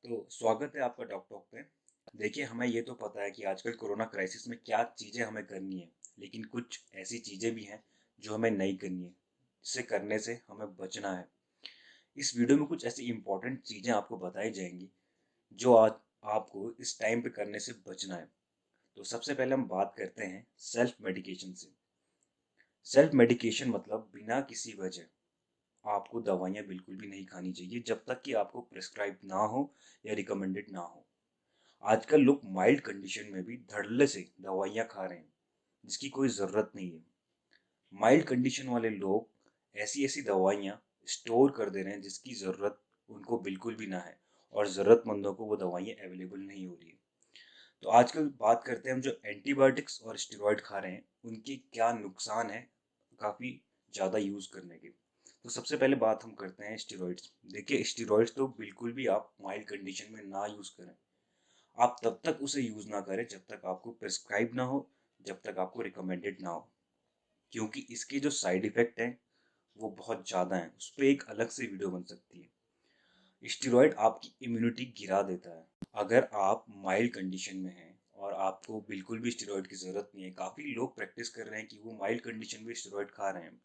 तो स्वागत है आपका डॉक टॉक पे। देखिए, हमें ये तो पता है कि आजकल कोरोना क्राइसिस में क्या चीज़ें हमें करनी है, लेकिन कुछ ऐसी चीज़ें भी हैं जो हमें नहीं करनी है, जिसे करने से हमें बचना है। इस वीडियो में कुछ ऐसी इम्पोर्टेंट चीज़ें आपको बताई जाएंगी जो आज आपको इस टाइम पे करने से बचना है। तो सबसे पहले हम बात करते हैं सेल्फ मेडिकेशन से। सेल्फ मेडिकेशन मतलब बिना किसी वजह आपको दवाइयाँ बिल्कुल भी नहीं खानी चाहिए जब तक कि आपको प्रिस्क्राइब ना हो या रिकमेंडेड ना हो। आजकल लोग माइल्ड कंडीशन में भी धड़ल्ले से दवाइयाँ खा रहे हैं जिसकी कोई ज़रूरत नहीं है। माइल्ड कंडीशन वाले लोग ऐसी ऐसी दवाइयाँ स्टोर कर दे रहे हैं जिसकी ज़रूरत उनको बिल्कुल भी ना है और ज़रूरतमंदों को वो दवाइयाँ अवेलेबल नहीं हो रही है। तो आजकल बात करते हैं हम जो एंटीबायोटिक्स और स्टेरॉयड खा रहे हैं उनके क्या नुकसान है काफ़ी ज़्यादा यूज़ करने के। तो सबसे पहले बात हम करते हैं स्टेरॉइड्स। देखिए, स्टेरॉइड्स तो बिल्कुल भी आप माइल्ड कंडीशन में ना यूज़ करें। आप तब तक उसे यूज़ ना करें जब तक आपको प्रिस्क्राइब ना हो, जब तक आपको रिकमेंडेड ना हो, क्योंकि इसके जो साइड इफ़ेक्ट हैं वो बहुत ज़्यादा हैं। उस पे एक अलग से वीडियो बन सकती है। स्टेरॉइड आपकी इम्यूनिटी गिरा देता है। अगर आप माइल्ड कंडीशन में हैं और आपको बिल्कुल भी स्टेरॉइड की ज़रूरत नहीं है, काफ़ी लोग प्रैक्टिस कर रहे हैं कि वो माइल्ड कंडीशन में स्टेरॉइड खा रहे हैं।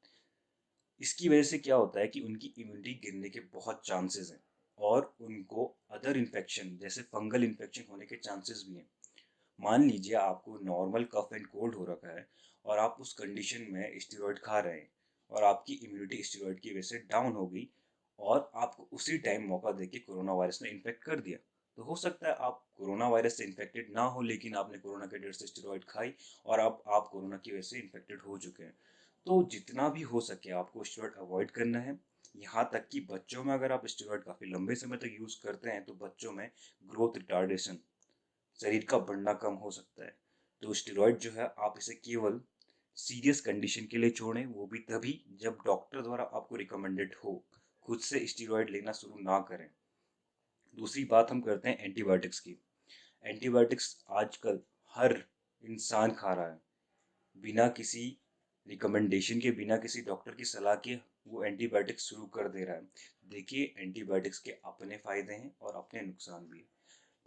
इसकी वजह से क्या होता है कि उनकी इम्यूनिटी गिरने के बहुत चांसेस हैं और उनको अदर इन्फेक्शन जैसे फंगल इन्फेक्शन होने के चांसेस भी हैं। मान लीजिए आपको नॉर्मल कफ एंड कोल्ड हो रखा है और आप उस कंडीशन में स्टेरॉइड खा रहे हैं और आपकी इम्यूनिटी स्टेरॉइड की वजह से डाउन हो गई और आपको उसी टाइम मौका देके कोरोना वायरस ने इन्फेक्ट कर दिया। तो हो सकता है आप कोरोना वायरस से इन्फेक्टेड ना हो, लेकिन आपने कोरोना के डर से स्टेरॉइड खाई और अब आप कोरोना की वजह से इन्फेक्टेड हो चुके हैं। तो जितना भी हो सके आपको स्टेरॉइड अवॉइड करना है। यहाँ तक कि बच्चों में अगर आप स्टेरॉइड काफ़ी लंबे समय तक यूज़ करते हैं तो बच्चों में ग्रोथ रिटार्डेशन, शरीर का बढ़ना कम हो सकता है। तो स्टेरॉइड जो है आप इसे केवल सीरियस कंडीशन के लिए छोड़ें, वो भी तभी जब डॉक्टर द्वारा आपको रिकमेंडेड हो। खुद से स्टेरॉइड लेना शुरू ना करें। दूसरी बात हम करते हैं एंटीबायोटिक्स की। एंटीबायोटिक्स आजकल हर इंसान खा रहा है बिना किसी रिकमेंडेशन के, बिना किसी डॉक्टर की सलाह के वो एंटीबायोटिक्स शुरू कर दे रहा है। देखिए, एंटीबायोटिक्स के अपने फ़ायदे हैं और अपने नुकसान भी हैं।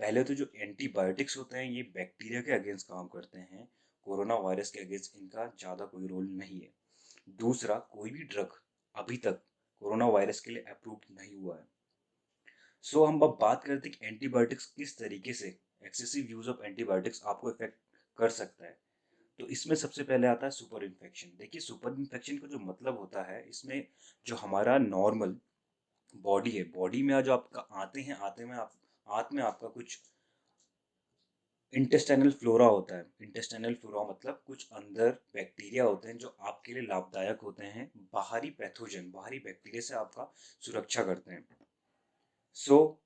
पहले तो जो एंटीबायोटिक्स होते हैं ये बैक्टीरिया के अगेंस्ट काम करते हैं। कोरोना वायरस के अगेंस्ट इनका ज़्यादा कोई रोल नहीं है। दूसरा, कोई भी ड्रग अभी तक कोरोना वायरस के लिए अप्रूव्ड नहीं हुआ है। सो हम अब बात करते हैं कि एंटीबायोटिक्स किस तरीके से, एक्सेसिव यूज ऑफ एंटीबायोटिक्स आपको इफेक्ट कर सकता है। तो इसमें सबसे पहले आता है सुपर इन्फेक्शन। देखिए, सुपर इन्फेक्शन का जो मतलब होता है, इसमें जो हमारा नॉर्मल बॉडी है, बॉडी में जो आपका आंत में आपका कुछ इंटेस्टाइनल फ्लोरा होता है। इंटेस्टाइनल फ्लोरा मतलब कुछ अंदर बैक्टीरिया होते हैं जो आपके लिए लाभदायक होते हैं। बाहरी पैथोजन, बाहरी बैक्टीरिया से आपका सुरक्षा करते हैं। सो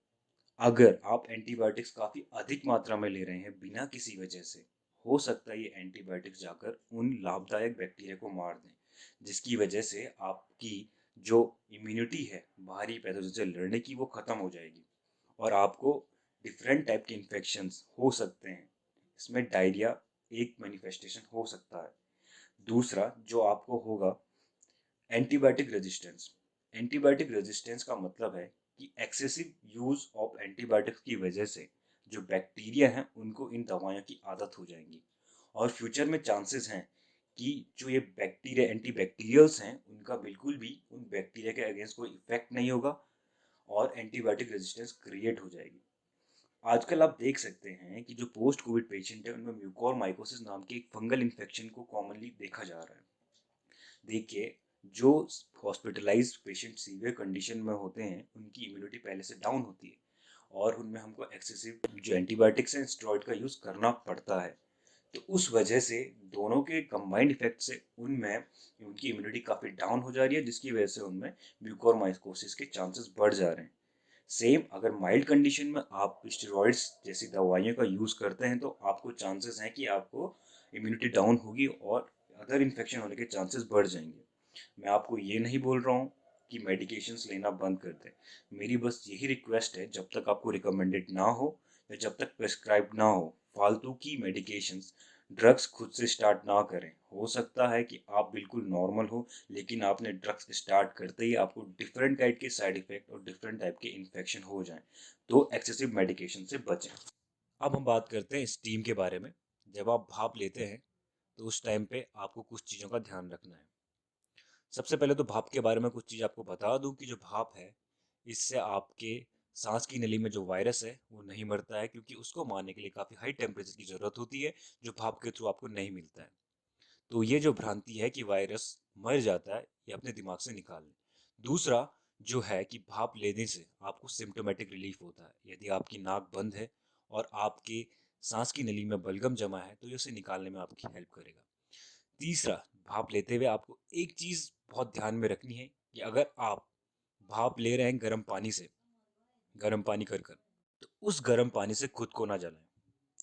अगर आप एंटीबायोटिक्स काफ़ी अधिक मात्रा में ले रहे हैं बिना किसी वजह से, हो सकता है ये एंटीबायोटिक्स जाकर उन लाभदायक बैक्टीरिया को मार दें, जिसकी वजह से आपकी जो इम्यूनिटी है बाहरी पैथोजन से लड़ने की वो ख़त्म हो जाएगी और आपको डिफरेंट टाइप के इन्फेक्शंस हो सकते हैं। इसमें डायरिया एक मैनिफेस्टेशन हो सकता है। दूसरा जो आपको होगा, एंटीबायोटिक रेजिस्टेंस। एंटीबायोटिक रेजिस्टेंस का मतलब है कि एक्सेसिव यूज ऑफ एंटीबायोटिक्स की वजह से जो बैक्टीरिया हैं उनको इन दवाइयों की आदत हो जाएंगी और फ्यूचर में चांसेस हैं कि जो ये बैक्टीरिया एंटीबैक्टीरियल्स हैं उनका बिल्कुल भी उन बैक्टीरिया के अगेंस्ट कोई इफेक्ट नहीं होगा और एंटीबायोटिक रेजिस्टेंस क्रिएट हो जाएगी। आजकल आप देख सकते हैं कि जो पोस्ट कोविड पेशेंट है उनमें म्यूकोरमाइकोसिस नाम के एक फंगल इन्फेक्शन को कॉमनली देखा जा रहा है। देखिए, जो हॉस्पिटलाइज्ड पेशेंट सीवियर कंडीशन में होते हैं उनकी इम्यूनिटी पहले से डाउन होती है और उनमें हमको एक्सेसिव जो एंटीबायोटिक्स हैं स्टेरॉइड का यूज़ करना पड़ता है। तो उस वजह से दोनों के कंबाइंड इफेक्ट से उनमें उनकी इम्यूनिटी काफ़ी डाउन हो जा रही है, जिसकी वजह से उनमें म्यूकोरमाइकोसिस के चांसेस बढ़ जा रहे हैं। सेम अगर माइल्ड कंडीशन में आप स्टेरॉइड्स जैसी दवाइयों का यूज़ करते हैं तो आपको चांसेस हैं कि आपको इम्यूनिटी डाउन होगी और अदर इन्फेक्शन होने के चांसेस बढ़ जाएंगे। मैं आपको ये नहीं बोल रहा हूँ कि मेडिकेशंस लेना बंद कर दें। मेरी बस यही रिक्वेस्ट है, जब तक आपको रिकमेंडेड ना हो या जब तक प्रेस्क्राइब ना हो, फालतू की मेडिकेशंस ड्रग्स खुद से स्टार्ट ना करें। हो सकता है कि आप बिल्कुल नॉर्मल हो, लेकिन आपने ड्रग्स स्टार्ट करते ही आपको डिफरेंट टाइप के साइड इफेक्ट और डिफरेंट टाइप के इन्फेक्शन हो जाएं। तो एक्सेसिव मेडिकेशन से बचें। अब हम बात करते हैं स्टीम के बारे में। जब आप भाप लेते हैं तो उस टाइम पे आपको कुछ चीज़ों का ध्यान रखना है। सबसे पहले तो भाप के बारे में कुछ चीज़ आपको बता दूं कि जो भाप है, इससे आपके सांस की नली में जो वायरस है वो नहीं मरता है, क्योंकि उसको मारने के लिए काफ़ी हाई टेम्परेचर की ज़रूरत होती है, जो भाप के थ्रू आपको नहीं मिलता है। तो ये जो भ्रांति है कि वायरस मर जाता है, ये अपने दिमाग से निकाल लें। दूसरा जो है कि भाप लेने से आपको सिम्टोमेटिक रिलीफ होता है। यदि आपकी नाक बंद है और आपके सांस की नली में बलगम जमा है तो ये उसे निकालने में आपकी हेल्प करेगा। तीसरा, भाप लेते हुए आपको एक चीज़ बहुत ध्यान में रखनी है कि अगर आप भाप ले रहे हैं गर्म पानी से, गर्म पानी कर कर, तो उस गर्म पानी से खुद को ना जलाएं,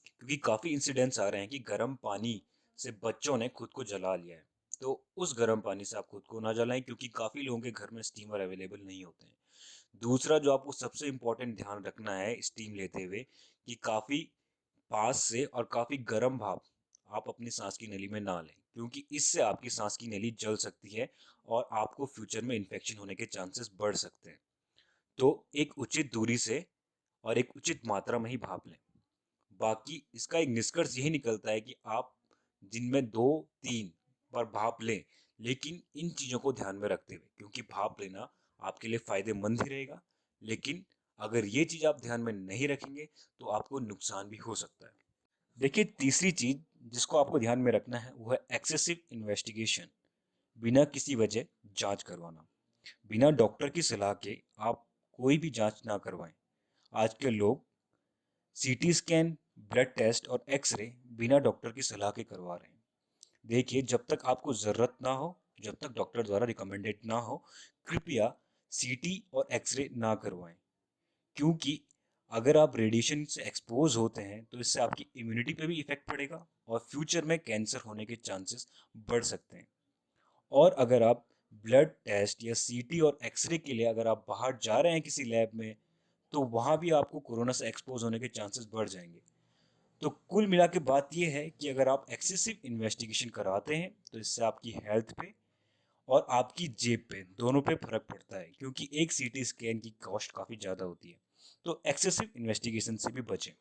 क्योंकि काफ़ी इंसिडेंट्स आ रहे हैं कि गर्म पानी से बच्चों ने खुद को जला लिया है। तो उस गर्म पानी से आप खुद को ना जलाएं, क्योंकि काफ़ी लोगों के घर में स्टीमर अवेलेबल नहीं होते हैं। दूसरा जो आपको सबसे इम्पोर्टेंट ध्यान रखना है स्टीम लेते हुए, कि काफ़ी पास से और काफ़ी गर्म भाप आप अपनी सांस की नली में ना लें, क्योंकि इससे आपकी सांस की नली जल सकती है और आपको फ्यूचर में इन्फेक्शन होने के चांसेस बढ़ सकते हैं। तो एक उचित दूरी से और एक उचित मात्रा में ही भाप लें। बाकी इसका एक निष्कर्ष यही निकलता है कि आप दिन में 2-3 बार भाप लें, लेकिन इन चीज़ों को ध्यान में रखते हुए, क्योंकि भाप लेना आपके लिए फ़ायदेमंद ही रहेगा, लेकिन अगर ये चीज़ आप ध्यान में नहीं रखेंगे तो आपको नुकसान भी हो सकता है। देखिए, तीसरी चीज़ जिसको आपको ध्यान में रखना है वो है एक्सेसिव इन्वेस्टिगेशन। बिना किसी वजह जांच करवाना, बिना डॉक्टर की सलाह के आप कोई भी जांच ना करवाएं। आज के लोग सीटी स्कैन, ब्लड टेस्ट और एक्सरे बिना डॉक्टर की सलाह के करवा रहे हैं। देखिए, जब तक आपको ज़रूरत ना हो, जब तक डॉक्टर द्वारा रिकमेंडेड ना हो, कृपया सीटी और एक्सरे ना करवाएं, क्योंकि अगर आप रेडिएशन से एक्सपोज होते हैं तो इससे आपकी इम्यूनिटी पे भी इफेक्ट पड़ेगा और फ्यूचर में कैंसर होने के चांसेस बढ़ सकते हैं। और अगर आप ब्लड टेस्ट या सीटी और एक्सरे के लिए अगर आप बाहर जा रहे हैं किसी लैब में, तो वहाँ भी आपको कोरोना से एक्सपोज होने के चांसेस बढ़ जाएंगे। तो कुल मिला के बात यह है कि अगर आप एक्सेसिव इन्वेस्टिगेशन कराते हैं तो इससे आपकी हेल्थ पे और आपकी जेब पे दोनों पे फर्क पड़ता है, क्योंकि एक सीटी स्कैन की कॉस्ट काफ़ी ज़्यादा होती है। तो एक्सेसिव इन्वेस्टिगेशन से भी बचें।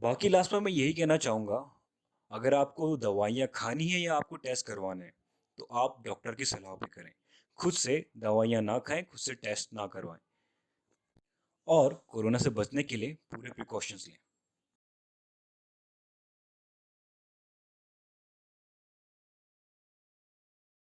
बाकी लास्ट में मैं यही कहना चाहूँगा, अगर आपको दवाइयाँ खानी है या आपको टेस्ट करवाना है तो आप डॉक्टर की सलाह पे करें। खुद से दवाइयाँ ना खाएं, खुद से टेस्ट ना करवाएं और कोरोना से बचने के लिए पूरे प्रिकॉशंस लें।